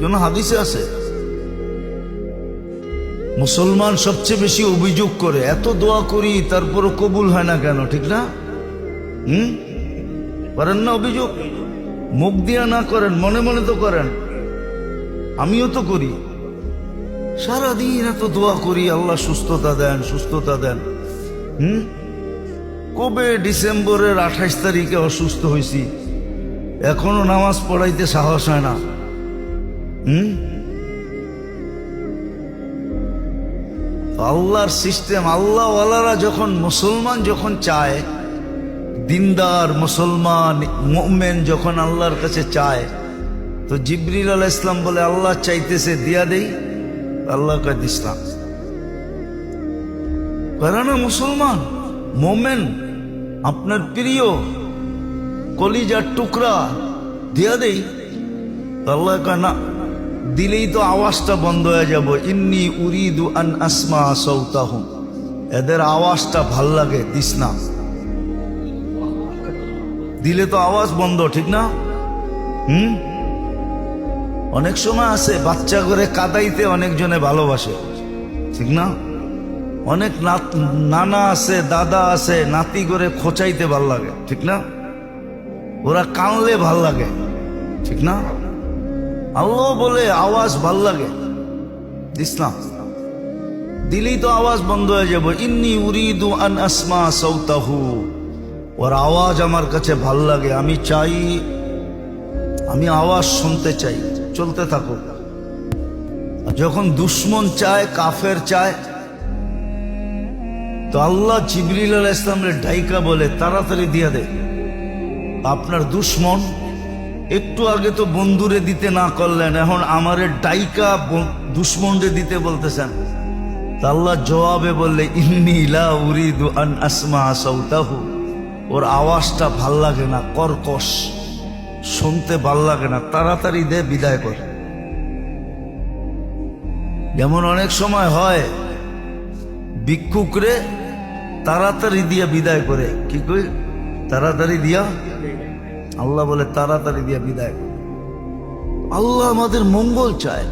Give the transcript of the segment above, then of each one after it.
জন্য হাদিসে আছে মুসলমান সবচেয়ে বেশি অভিযোগ করে, এত দোয়া করি তারপরও কবুল হয় না কেন, ঠিক না? করেন না অভিযোগ? মুখ দিয়া না করেন, মনে মনে তো করেন। আমিও তো করি, সারাদিন এত দোয়া করি, আল্লাহ সুস্থতা দেন, সুস্থতা দেন। কবে ডিসেম্বরের 28 তারিখে অসুস্থ হয়েছি, এখনো নামাজ পড়াইতে সাহস হয় না। আল্লাহর সিস্টেম, আল্লাহ ওয়ালারা যখন মুসলমান যখন চায়, দিনদার মুসলমান মুমিন যখন আল্লাহর কাছে চায়, তো জিবরিল আলাইহিস সালাম বলে আল্লাহ চাইতেছে দিয়া দেই, আল্লাহ কয় দিসলাম। করে না মুসলমান মুমিন আপনার প্রিয় কলিজার টুকরা, দিয়া দেই, আল্লাহ কয় না, দিলেই তো আওয়াজটা বন্ধ হয়ে যাব। ইন্নী উরিদু আন আসমা সাউতাহুম, এদের আওয়াজটা ভাল লাগে, দিস না। দিলে তো আওয়াজ বন্ধ, ঠিক না? অনেক সময় আছে বাচ্চা করে কাদাইতে অনেকজনে ভালোবাসে, ঠিক না? অনেক নানা আছে, দাদা আছে, নাতি করে খোঁচাইতে ভাল লাগে, ঠিক না? ওরা কানলে ভাল লাগে, ঠিক না? আল্লাহ বলে আওয়াজ ভাল লাগে, ইসলাম দিলেই তো আওয়াজ বন্ধ হয়ে যাব। ইন্নী উরিদু আন আসমা সাউতাহু, ওর আওয়াজ আমার কাছে ভাল লাগে, আমি চাই, আমি আওয়াজ শুনতে চাই, চলতে থাকো। যখন দুশ্মন চায়, কাফের চায়, তো আল্লাহ জিবরিল আলাইহিস সালামের ডাইকা বলে তাড়াতাড়ি দিয়া দে। আপনার দুশ্মন একটু আগে তো বন্ধুরে দিতে না করলেন, এখন আমারে ডাইকা দুশ্মনরে দিতে বলতেছেন। আল্লাহ জবাবে বললে ইন্নী লা উরিদু আন আসমা সাউতাহু, ওর আওয়াজটা ভাল লাগে না, কর্কশ, শুনতে ভাল লাগে না, তাড়াতাড়ি দে, বিদায় কর। যেমন অনেক সময় হয় ভিক্ষুকরে তাড়াতাড়ি দিয়া বিদায় করে, কি কই? তাড়াতাড়ি দিয়া, আল্লাহ বলে তাড়াতাড়ি দিয়া বিদায় করে। আল্লাহ আমাদের মঙ্গল চায়,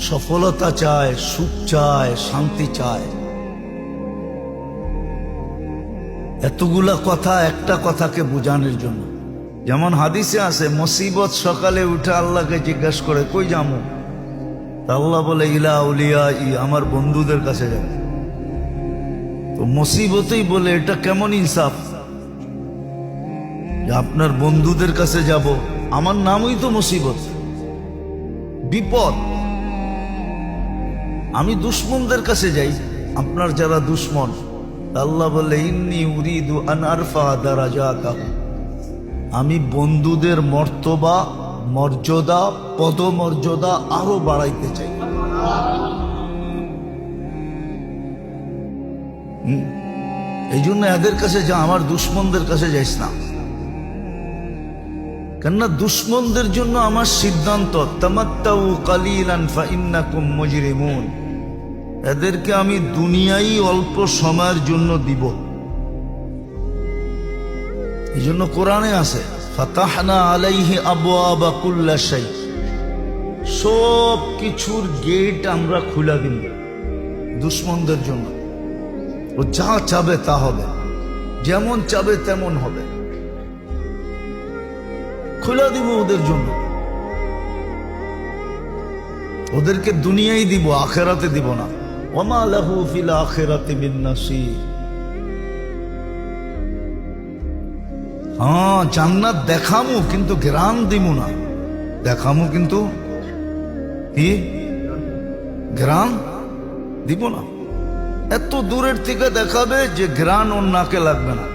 সফলতা চায়, সুখ চায়, শান্তি চায়। এতগুলা কথা একটা কথাকে বোঝানোর জন্য। যেমন হাদিসে আছে, মুসিবত সকালে উঠে আল্লাহকে জিজ্ঞাসা করে কই যাবো, আল্লাহ বলে ইলা আউলিয়া, আমার বন্ধুদের কাছে যাব। তো মুসিবতেই বলে এটা কেমন ইনসাফ যে আপনার বন্ধুদের কাছে যাব? আমার নামই তো মুসিবত, বিপদ। আমি দুশ্মনদের কাছে যাই, আপনার যারা দুশ্মন, আল্লাহ বলে ইন্নী উরিদু আন আরফা দারাজাতাহুম, আমি বন্ধুদের মর্তবা, মর্যাদা, পদমর্যাদা আরো বাড়াইতে চাই। এই জন্য এদের কাছে যা, আমার দুশ্মনদের কাছে যাইস না। কেননা দুশ্মনদের জন্য আমার সিদ্ধান্ত, তামাত্তাউ কালিলান ফাইন্নাকুম মুজরিমুন, এদেরকে আমি দুনিয়াই অল্প সময়ের জন্য দিব। এই জন্য কোরআনে আছে ফাতাহনা আলাইহি আবওয়াবা কুল্লা শাই, সব কিছুর গেট আমরা খুলে দিব দুশ্মনদের জন্য। ও যা চাবে তা হবে, যেমন চাবে তেমন হবে, খুলে দিব ওদের জন্য। ওদেরকে দুনিয়াই দিব, আখিরাতে দিব না। ওমা লাহু ফিল আখিরাতি মিন নাসির। হ্যাঁ, জান্নাত দেখামু কিন্তু ঘ্রাণ দিব না, দেখামু কিন্তু কি ঘ্রাণ দিব না। এত দূরের থেকে দেখাবে যে ঘ্রাণ ওর নাকে লাগবে না।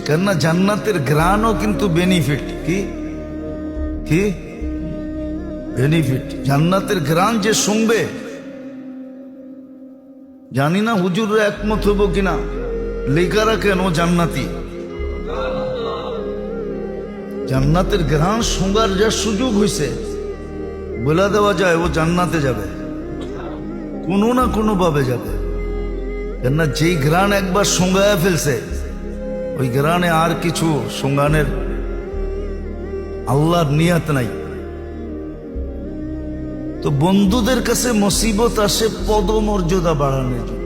কেননা জান্নাতের ঘ্রাণও কিন্তু বেনিফিট। কি কি বেনিফিট? জান্নাতের ঘ্রাণ যে শুনবে, জানি না হুজুররা একমত হবো কিনা, লেখা রাখেন ও জান্নাতি। জান্নাতের ঘ্রাণ শোঁগার যা সুযোগ হয়েছে, বলে দেওয়া যায় ও জান্নাতে যাবে, কোনো না কোনো ভাবে যাবে। কেননা যেই ঘ্রাণ একবার শোঁগায় ফেলছে, ওই ঘ্রাণে আর কিছু শোঁগানের আল্লাহর নিয়ত নাই। তো বন্ধুদের কাছে মুসিবত আসে পদমর্যাদা বাড়ানোর জন্য।